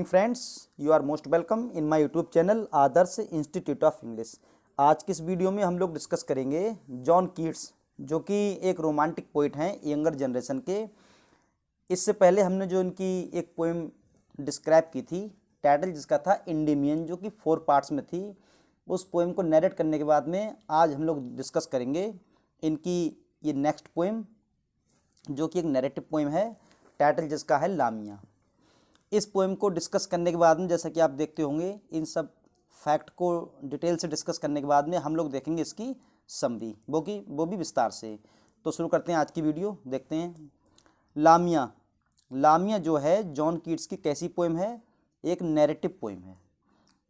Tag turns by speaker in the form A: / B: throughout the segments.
A: Friends, you are most welcome in my YouTube channel Adarsh institute of English. आज की इस video में हम लोग डिस्कस करेंगे जॉन कीट्स, जो कि एक रोमांटिक पोइट हैं यंगर जनरेशन के। इससे पहले हमने जो इनकी एक पोएम डिस्क्राइब की थी, टाइटल जिसका था इंडिमियन, जो कि 4 पार्ट्स में थी। उस पोएम को नरेट करने के बाद में आज हम लोग डिस्कस करेंगे इनकी ये नेक्स्ट पोएम, जो कि एक नैरेटिव पोएम है, टाइटल जिसका है लामिया। इस पोएम को डिस्कस करने के बाद में, जैसा कि आप देखते होंगे, इन सब फैक्ट को डिटेल से डिस्कस करने के बाद में हम लोग देखेंगे इसकी समरी, वो भी विस्तार से। तो शुरू करते हैं आज की वीडियो, देखते हैं। लामिया। लामिया जो है जॉन कीट्स की कैसी पोएम है? एक नैरेटिव पोएम है,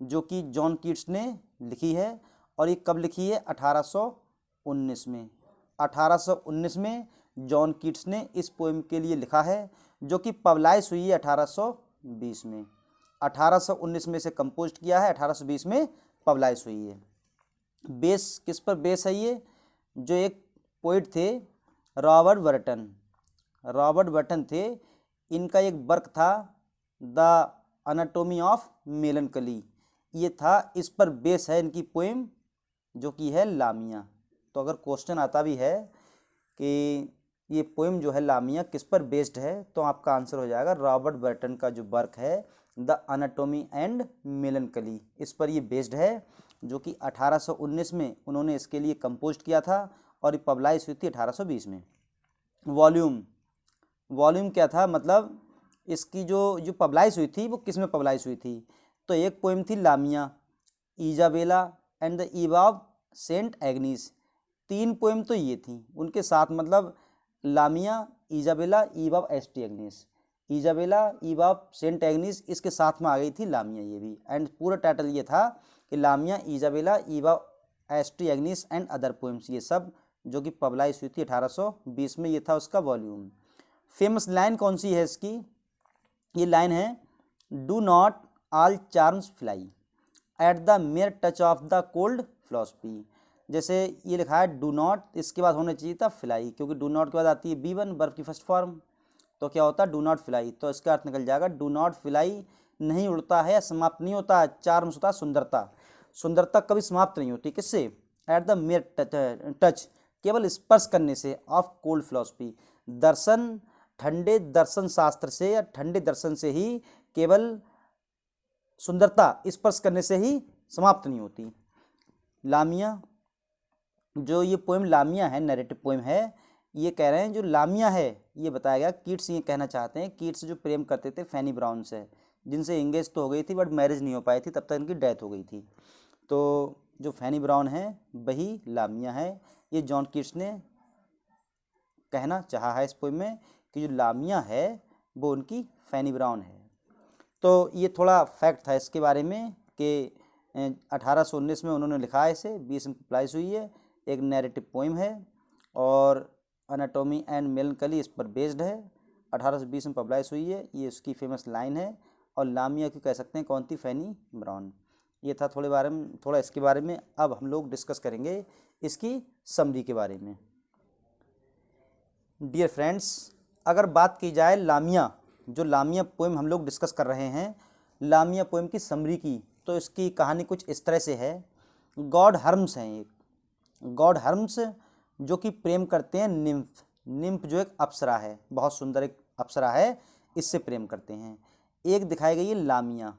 A: जो कि जॉन कीट्स ने लिखी है। और ये कब लिखी है? 1819 में। 1819 में जॉन कीट्स ने इस पोएम के लिए लिखा है, जो कि पब्लाइश हुई है 1820 में। 1819 में से कंपोज किया है, 1820 में पब्लाइश हुई है। बेस किस पर बेस है ये? जो एक पोइट थे रॉबर्ट बर्टन। रॉबर्ट बर्टन थे, इनका एक वर्क था द एनाटॉमी ऑफ मेलनकली। ये था, इस पर बेस है इनकी पोएम, जो कि है लामिया। तो अगर क्वेश्चन आता भी है कि ये पोएम जो है लामिया किस पर बेस्ड है, तो आपका आंसर हो जाएगा रॉबर्ट बर्टन का जो वर्क है द एनाटॉमी एंड मेलनकली, इस पर ये बेस्ड है, जो कि 1819 में उन्होंने इसके लिए कंपोज किया था और ये पब्लाइश हुई थी 1820 में। वॉल्यूम क्या था? मतलब इसकी जो पब्लाइश हुई थी वो किस में पब्लाइश हुई थी? तो एक पोएम थी Lamia, Isabella and the Eve of Saint Agnes. 3 poem तो ये थी उनके साथ, मतलब Lamia, Isabella, Eve of St Agnes. Isabella, Eve of Saint Agnes, इसके साथ में आ गई थी लामिया ये भी। एंड पूरा टाइटल ये था कि Lamia, Isabella, Eve of St Agnes and other poems, ये सब जो कि पब्लाइश हुई थी 1820 में। ये था उसका वॉल्यूम। फेमस लाइन कौन सी है इसकी? ये लाइन है, do not all charms fly at the mayor touch of the cold philosophy. जैसे ये लिखा है डू नॉट, इसके बाद होना चाहिए था फ्लाई, क्योंकि डू नॉट के बाद आती है बी1 वर्ब की फर्स्ट फॉर्म। तो क्या होता है? Do not fly. तो इसका अर्थ निकल जाएगा डू नॉट फ्लाई, नहीं उड़ता है या समाप्त नहीं होता। चार्म्स होता है सुंदरता। सुंदरता कभी समाप्त नहीं होती। किससे? एट द मेयर टच, केवल स्पर्श करने से, ऑफ कोल्ड फिलॉसफी, दर्शन, ठंडे दर्शन शास्त्र से या ठंडे दर्शन से ही केवल सुंदरता स्पर्श करने से ही समाप्त नहीं होती। लामिया, जो ये पोएम लामिया है, नैरेटिव पोएम है, ये कह रहे हैं जो लामिया है, ये बताया गया, कीट्स ये कहना चाहते हैं, कीट्स जो प्रेम करते थे फैनी ब्राउन से, जिनसे एंगेज तो हो गई थी बट मैरिज नहीं हो पाई थी, तब तक इनकी डेथ हो गई थी। तो जो फैनी ब्राउन है वही लामिया है। ये जॉन कीट्स ने कहना चाहा है इस पोएम में कि जो लामिया है वो उनकी फैनी ब्राउन है। तो ये थोड़ा फैक्ट था इसके बारे में कि 1819 में उन्होंने लिखा है इसे, 20 में पब्लाइश हुई है, एक नैरेटिव पोएम है और एनाटॉमी एंड मेलनकली इस पर बेस्ड है, 1820 में पब्लाइश हुई है। ये उसकी फेमस लाइन है। और लामिया की कह सकते हैं कौन थी? फैनी ब्राउन। ये था थोड़ा इसके बारे में। अब हम लोग डिस्कस करेंगे इसकी समरी के बारे में। डियर फ्रेंड्स, अगर बात की जाए लामिया, जो लामिया पोएम हम लोग डिस्कस कर रहे हैं, लामिया पोएम की समरी की, तो इसकी कहानी कुछ इस तरह से है। गॉड हर्म्स हैं एक, गॉड हर्म्स जो कि प्रेम करते हैं निम्फ। निम्फ जो एक अप्सरा है, बहुत सुंदर एक अप्सरा है, इससे प्रेम करते हैं। एक दिखाई गई है लामिया,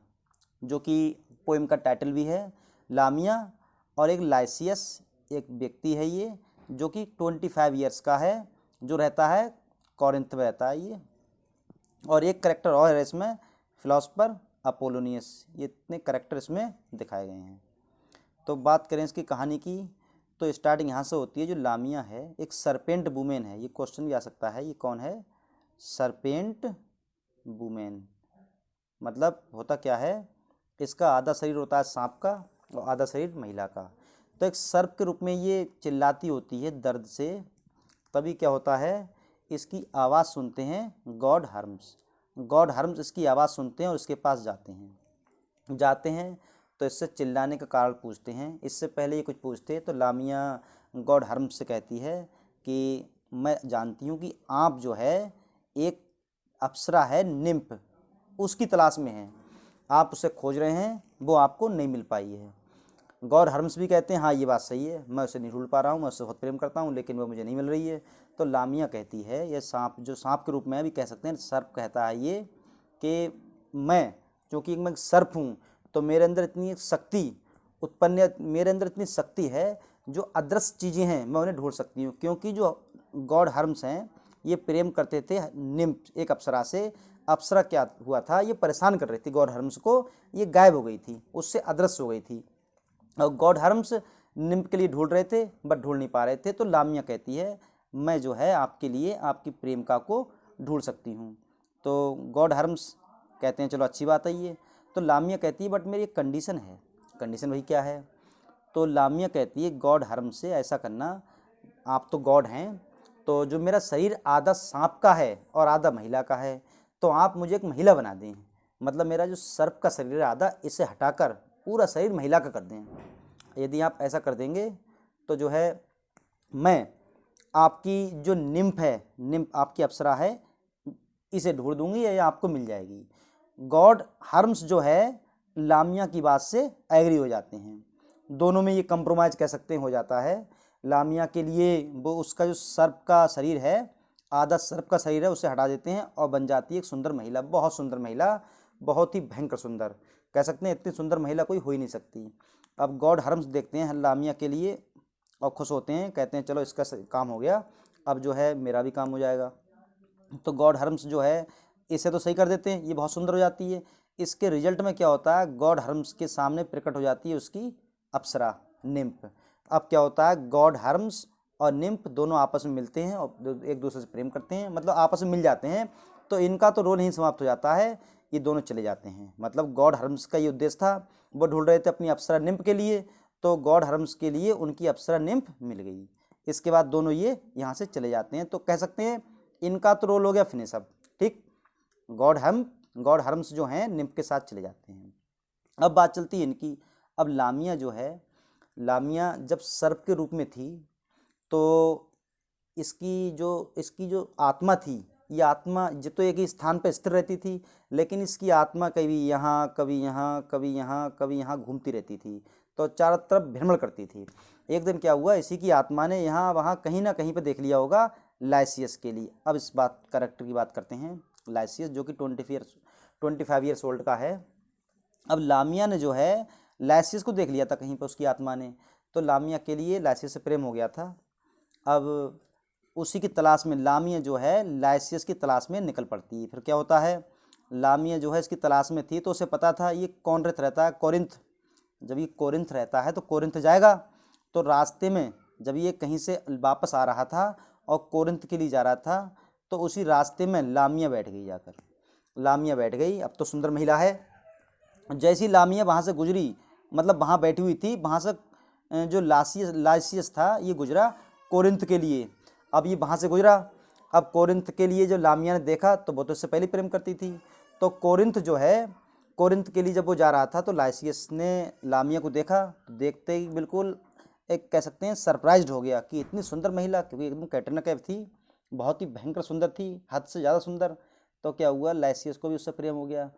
A: जो कि पोएम का टाइटल भी है लामिया। और एक लाइसियस, एक व्यक्ति है ये, जो कि 25 ईयर्स का है, जो रहता है कॉरिंथ में रहता है ये। और एक करेक्टर और है इसमें, फिलोसफर अपोलोनियस। ये इतने करेक्टर इसमें दिखाए गए हैं। तो बात करें इसकी कहानी की, तो स्टार्टिंग यहाँ से होती है। जो लामिया है एक सरपेंट वुमेन है। ये क्वेश्चन भी आ सकता है, ये कौन है? Serpent women. मतलब होता क्या है, इसका आधा शरीर होता है सांप का और आधा शरीर महिला का। तो एक सर्प के रूप में ये चिल्लाती होती है दर्द से। तभी क्या होता है, इसकी आवाज़ सुनते हैं गॉड हर्म्स। गॉड हर्म्स इसकी आवाज़ सुनते हैं और इसके पास जाते हैं तो इससे चिल्लाने का कारण पूछते हैं। इससे पहले ये कुछ पूछते हैं तो लामिया गॉड हर्म्स से कहती है कि मैं जानती हूँ कि आप जो है एक अप्सरा है निम्फ, उसकी तलाश में हैं। आप उसे खोज रहे हैं, वो आपको नहीं मिल पाई है। गॉड हर्म्स भी कहते हैं हाँ ये बात सही है, मैं उसे नहीं ढूंढ पा रहा हूँ, मैं उससे बहुत प्रेम करता हूँ लेकिन वो मुझे नहीं मिल रही है। तो लामिया कहती है, ये सांप, जो सांप के रूप में भी कह सकते हैं, सर्प कहता है ये कि मैं, क्योंकि मैं सर्प हूँ, तो मेरे अंदर इतनी शक्ति उत्पन्न, मेरे अंदर इतनी शक्ति है, जो अदृश्य चीज़ें हैं मैं उन्हें ढूंढ सकती हूँ। क्योंकि जो गॉड हर्म्स हैं ये प्रेम करते थे निम्फ, एक अप्सरा से। अप्सरा क्या हुआ था, ये परेशान कर रही थी गॉड हर्म्स को, ये गायब हो गई थी, उससे अदृश्य हो गई थी, और गॉड हर्म्स निम्फ के लिए ढूंढ रहे थे बट ढूंढ नहीं पा रहे थे। तो लामिया कहती है मैं जो है आपके लिए आपकी प्रेमिका को ढूंढ सकती हूँ। तो गॉड हर्म्स कहते हैं चलो अच्छी बात है ये। तो लामिया कहती है बट मेरी एक कंडीशन है। कंडीशन वही क्या है? तो लामिया कहती है गॉड हर्म से ऐसा करना, आप तो गॉड हैं, तो जो मेरा शरीर आधा सांप का है और आधा महिला का है, तो आप मुझे एक महिला बना दें। मतलब मेरा जो सर्प का शरीर है आधा, इसे हटाकर पूरा शरीर महिला का कर दें। यदि आप ऐसा कर देंगे तो जो है मैं आपकी जो निम्फ है, निम्फ आपकी अप्सरा है, इसे ढूंढ दूंगी या आपको मिल जाएगी। गॉड हर्म्स जो है लामिया की बात से एग्री हो जाते हैं, दोनों में ये कंप्रोमाइज कह सकते हैं हो जाता है। लामिया के लिए वो उसका जो सर्प का शरीर है, आधा सर्प का शरीर है, उसे हटा देते हैं और बन जाती है एक सुंदर महिला, बहुत सुंदर महिला, बहुत ही भयंकर सुंदर, कह सकते हैं इतनी सुंदर महिला कोई हो ही नहीं सकती। अब गॉड हर्म्स देखते हैं लामिया के लिए और खुश होते हैं, कहते हैं चलो इसका काम हो गया, अब जो है मेरा भी काम हो जाएगा। तो गॉड हर्म्स जो है इसे तो सही कर देते हैं, ये बहुत सुंदर हो जाती है। इसके रिजल्ट में क्या होता है, गॉड हर्म्स के सामने प्रकट हो जाती है उसकी अप्सरा निम्फ। अब क्या होता है, गॉड हर्म्स और निम्फ दोनों आपस में मिलते हैं और एक दूसरे से प्रेम करते हैं, मतलब आपस में मिल जाते हैं। तो इनका तो रोल नहीं समाप्त हो जाता है, ये दोनों चले जाते हैं। मतलब गॉड हर्म्स का ये उद्देश्य था, वो ढूंढ रहे थे अपनी अप्सरा निम्फ के लिए, तो गॉड हर्म्स के लिए उनकी अप्सरा निम्फ मिल गई। इसके बाद दोनों ये यहाँ से चले जाते हैं। तो कह सकते हैं इनका तो रोल हो गया फिनिश अब, ठीक। गॉड हर्म्स जो हैं निम्फ के साथ चले जाते हैं। अब बात चलती है इनकी। अब लामिया जो है, लामिया जब सर्प के रूप में थी तो इसकी जो आत्मा थी, ये आत्मा जो तो एक ही स्थान पर स्थिर रहती थी, लेकिन इसकी आत्मा कभी यहाँ कभी यहाँ कभी यहाँ कभी यहाँ घूमती रहती थी, तो चारों तरफ भ्रमण करती थी। एक दिन क्या हुआ, इसी की आत्मा ने यहाँ वहाँ कहीं ना कहीं पर देख लिया होगा लाइसियस के लिए। अब इस बात कैरेक्टर की बात करते हैं, लाइसियस जो कि 25 ईयर्स ओल्ड का है। अब लामिया ने जो है लाइसियस को देख लिया था कहीं पर उसकी आत्मा ने, तो लामिया के लिए लाइसियस से प्रेम हो गया था। अब उसी की तलाश में लामिया जो है लाइसियस की तलाश में निकल पड़ती है। फिर क्या होता है, लामिया जो है इसकी तलाश में थी तो उसे पता था ये कॉरिन्थ रहता है, कोरिन्थ। जब ये कोरिन्थ रहता है तो कोरिन्थ जाएगा, तो रास्ते में जब ये कहीं से वापस आ रहा था और कोरिन्थ के लिए जा रहा था, तो उसी रास्ते में लामिया बैठ गई जाकर। लामिया बैठ गई, अब तो सुंदर महिला है। जैसी लामिया वहाँ से गुजरी, मतलब वहाँ बैठी हुई थी, वहाँ से जो लाइसियस था ये गुजरा कोरिन्थ के लिए। अब ये वहाँ से गुजरा, अब कोरिन्थ के लिए जो लामिया ने देखा तो वो तो इससे पहले प्रेम करती थी। तो कोरिन्थ जो है, कोरिन्थ के लिए जब वो जा रहा था तो लाइसियस ने लामिया को देखा, तो देखते ही बिल्कुल एक कह सकते हैं सरप्राइज्ड हो गया कि इतनी सुंदर महिला, क्योंकि एकदम कैटरीना कैफ थी, बहुत ही भयंकर सुंदर थी, हद से ज़्यादा सुंदर। तो क्या हुआ, लाइसियस को भी उससे प्रेम हो गया।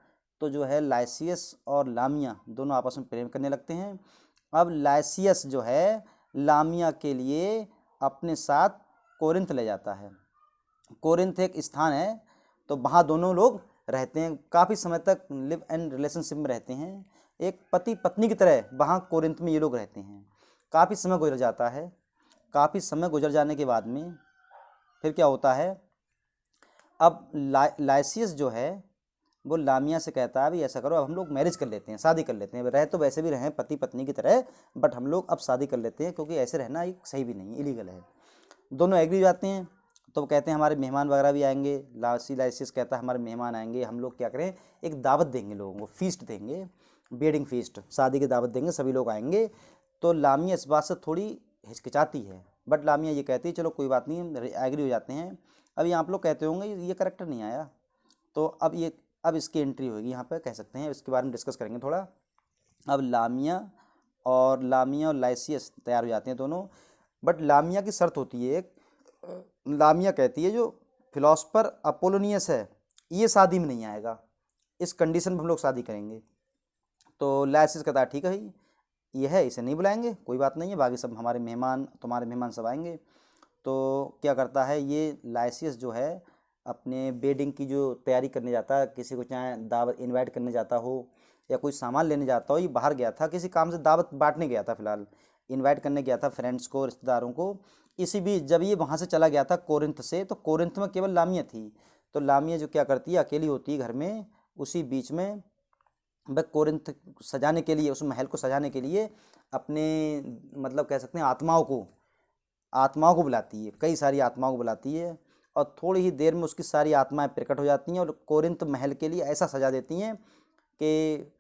A: तो जो है लाइसियस और लामिया दोनों आपस में प्रेम करने लगते हैं। अब लाइसियस जो है लामिया के लिए अपने साथ कोरिन्थ ले जाता है। कोरिन्थ एक स्थान है, तो वहाँ दोनों लोग रहते हैं, काफ़ी समय तक लिव एंड रिलेशनशिप में रहते हैं, एक पति पत्नी की तरह वहाँ कोरिन्थ में ये लोग रहते हैं। काफ़ी समय गुजर जाता है। काफ़ी समय गुजर जाने के बाद में फिर क्या होता है, अब लाइसियस जो है वो लामिया से कहता है भी ऐसा करो, अब हम लोग मैरिज कर लेते हैं, शादी कर लेते हैं। रहे तो वैसे भी रहें पति पत्नी की तरह, बट हम लोग अब शादी कर लेते हैं, क्योंकि ऐसे रहना एक सही भी नहीं, इलीगल है। दोनों एग्री हो जाते हैं। तो कहते हैं हमारे मेहमान वगैरह भी आएंगे। लाइसियस कहता है हमारे मेहमान आएंगे, हम लोग क्या करें, एक दावत देंगे लोगों को, फीस्ट देंगे, वेडिंग फीस्ट, शादी की दावत देंगे, सभी लोग आएंगे। तो लामिया इस बात से थोड़ी हिचकिचाती है, बट लामिया ये कहती है चलो कोई बात नहीं, एग्री हो जाते हैं। अब ये आप लोग कहते होंगे ये करेक्टर नहीं आया, तो अब इसकी एंट्री होगी यहाँ पर, कह सकते हैं इसके बारे में डिस्कस करेंगे थोड़ा। अब लामिया और लाइसियस तैयार हो जाते हैं दोनों, बट लामिया की शर्त होती है एक। लामिया कहती है जो फिलोसफर अपोलोनियस है ये शादी में नहीं आएगा, इस कंडीशन में हम लोग शादी करेंगे। तो लाइसिस कहता है ठीक है भाई, ये है, इसे नहीं बुलाएंगे, कोई बात नहीं है, बाकी सब हमारे मेहमान, तुम्हारे मेहमान सब आएंगे। तो क्या करता है ये लाइसियस जो है अपने वेडिंग की जो तैयारी करने जाता है, किसी को चाहे दावत इनवाइट करने जाता हो या कोई सामान लेने जाता हो, ये बाहर गया था किसी काम से, दावत बांटने गया था, फिलहाल इनवाइट करने गया था फ्रेंड्स को, रिश्तेदारों को। इसी बीच जब ये वहाँ से चला गया था कोरिंथ से, तो कोरिंथ में केवल लामिया थी। तो लामिया जो क्या करती है, अकेली होती है घर में, उसी बीच में वह कोरिंथ सजाने के लिए, उस महल को सजाने के लिए अपने मतलब कह सकते हैं आत्माओं को बुलाती है, कई सारी आत्माओं को बुलाती है, और थोड़ी ही देर में उसकी सारी आत्माएं प्रकट हो जाती हैं और कोरिंथ महल के लिए ऐसा सजा देती हैं कि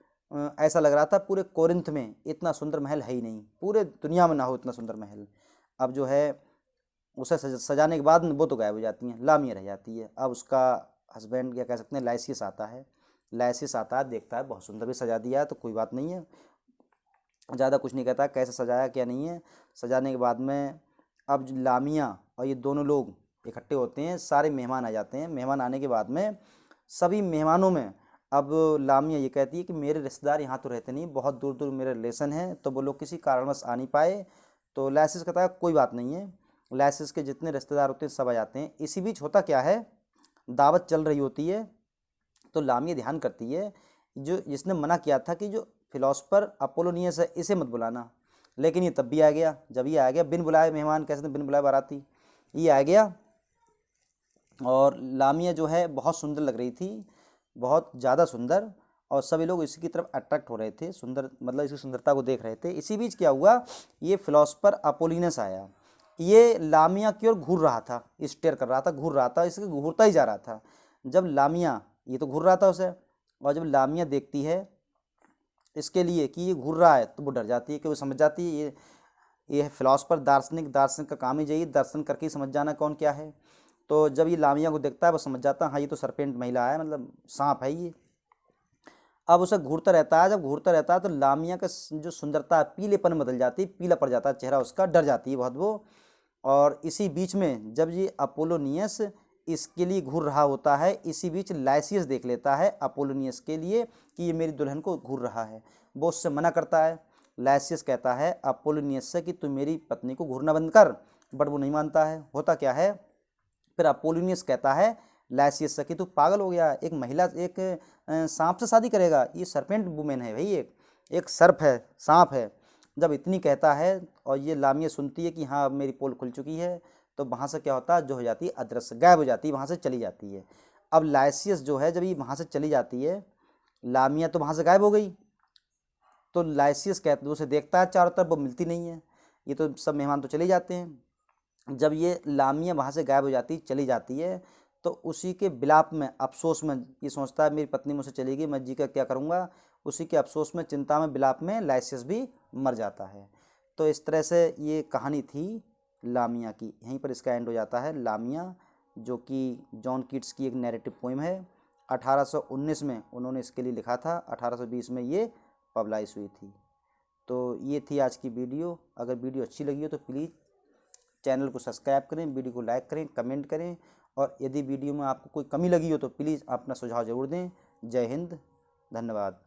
A: ऐसा लग रहा था पूरे कोरिंथ में इतना सुंदर महल है ही नहीं, पूरे दुनिया में ना हो इतना सुंदर महल। अब जो है उसे सजाने के बाद वो तो गायब हो जाती हैं, लामिया रह जाती है। अब उसका हस्बैंड क्या कह सकते हैं लाइसियस आता है, देखता है बहुत सुंदर भी सजा दिया है, तो कोई बात नहीं है, ज़्यादा कुछ नहीं कहता कैसे सजाया क्या नहीं है। सजाने के बाद में अब जो लामिया और ये दोनों लोग इकट्ठे होते हैं, सारे मेहमान आ जाते हैं। मेहमान आने के बाद में सभी मेहमानों में अब लामिया ये कहती है कि मेरे रिश्तेदार यहाँ तो रहते नहीं, बहुत दूर दूर मेरे रिलेशन हैं, तो वो लोग किसी कारणवश आ नहीं पाए। तो लाइसिस कहता है कोई बात नहीं है, लाइसिस के जितने रिश्तेदार होते हैं सब आ जाते हैं। इसी बीच होता क्या है, दावत चल रही होती है, तो लामिया ध्यान करती है जो जिसने मना किया था कि जो फिलोसफर अपोलोनियस है इसे मत बुलाना, लेकिन ये तब भी आ गया। जब ये आ गया बिन बुलाए, मेहमान कैसे बिन बुलाए बाराती, ये आ गया। और लामिया जो है बहुत सुंदर लग रही थी, बहुत ज़्यादा सुंदर, और सभी लोग इसकी तरफ अट्रैक्ट हो रहे थे, सुंदर मतलब इसकी सुंदरता को देख रहे थे। इसी बीच क्या हुआ, ये फिलोसफर अपोलिनस आया, ये लामिया की ओर घूर रहा था, स्टेयर कर रहा था, घूर रहा था, इसके घूरता ही जा रहा था। जब लामिया, ये तो घूर रहा था उसे, और जब लामिया देखती है इसके लिए कि ये घूर रहा है, तो वो डर जाती है, कि वो समझ जाती है ये फिलोसफर दार्शनिक का काम ही यही, दर्शन करके ही समझ जाना कौन क्या है। तो जब ये लामिया को देखता है वो समझ जाता है हाँ ये तो सरपेंट महिला है, मतलब सांप है ये। अब उसे घूरता रहता है, जब घूरता रहता है तो लामिया का जो सुंदरता है पीलेपन में बदल जाती है, पीला पड़ जाता है चेहरा उसका, डर जाती है बहुत वो। और इसी बीच में जब ये अपोलोनियस इसके लिए घूर रहा होता है, इसी बीच लाइसियस देख लेता है अपोलोनियस के लिए कि ये मेरी दुल्हन को घूर रहा है, वो उससे मना करता है। लाइसियस कहता है अपोलोनियस से कि तू मेरी पत्नी को घूरना बंद कर, बट वो नहीं मानता है। होता क्या है, फिर अपोलोनियस कहता है लाइसियस से कि तू पागल हो गया, एक महिला एक सांप से शादी करेगा, ये सरपेंट वुमेन है भाई, एक सर्प है, सांप है। जब इतनी कहता है और ये लामिया सुनती है कि हाँ अब मेरी पोल खुल चुकी है, तो वहाँ से क्या होता है, जो हो जाती है अदृश्य, गायब हो जाती है, वहाँ से चली जाती है। अब लाइसियस जो है जब ये वहाँ से चली जाती है, लामिया तो वहाँ से गायब हो गई, तो लाइसियस कहते उसे देखता है चारों तरफ, वो मिलती नहीं है, ये तो सब मेहमान तो चले जाते हैं। जब ये लामिया वहाँ से गायब हो जाती चली जाती है, तो उसी के विलाप में, अफसोस में, ये सोचता है मेरी पत्नी मुझसे चली गई, मैं जी कर क्या करूँगा, उसी के अफसोस में, चिंता में, विलाप में लाइसियस भी मर जाता है। तो इस तरह से ये कहानी थी लामिया की, यहीं पर इसका एंड हो जाता है। लामिया जो कि जॉन कीट्स की एक नैरेटिव पोइम है, 1819 में उन्होंने इसके लिए लिखा था, 1820 में ये पब्लिश हुई थी। तो ये थी आज की वीडियो। अगर वीडियो अच्छी लगी हो तो प्लीज़ चैनल को सब्सक्राइब करें, वीडियो को लाइक करें, कमेंट करें, और यदि वीडियो में आपको कोई कमी लगी हो तो प्लीज़ अपना सुझाव ज़रूर दें। जय हिंद, धन्यवाद।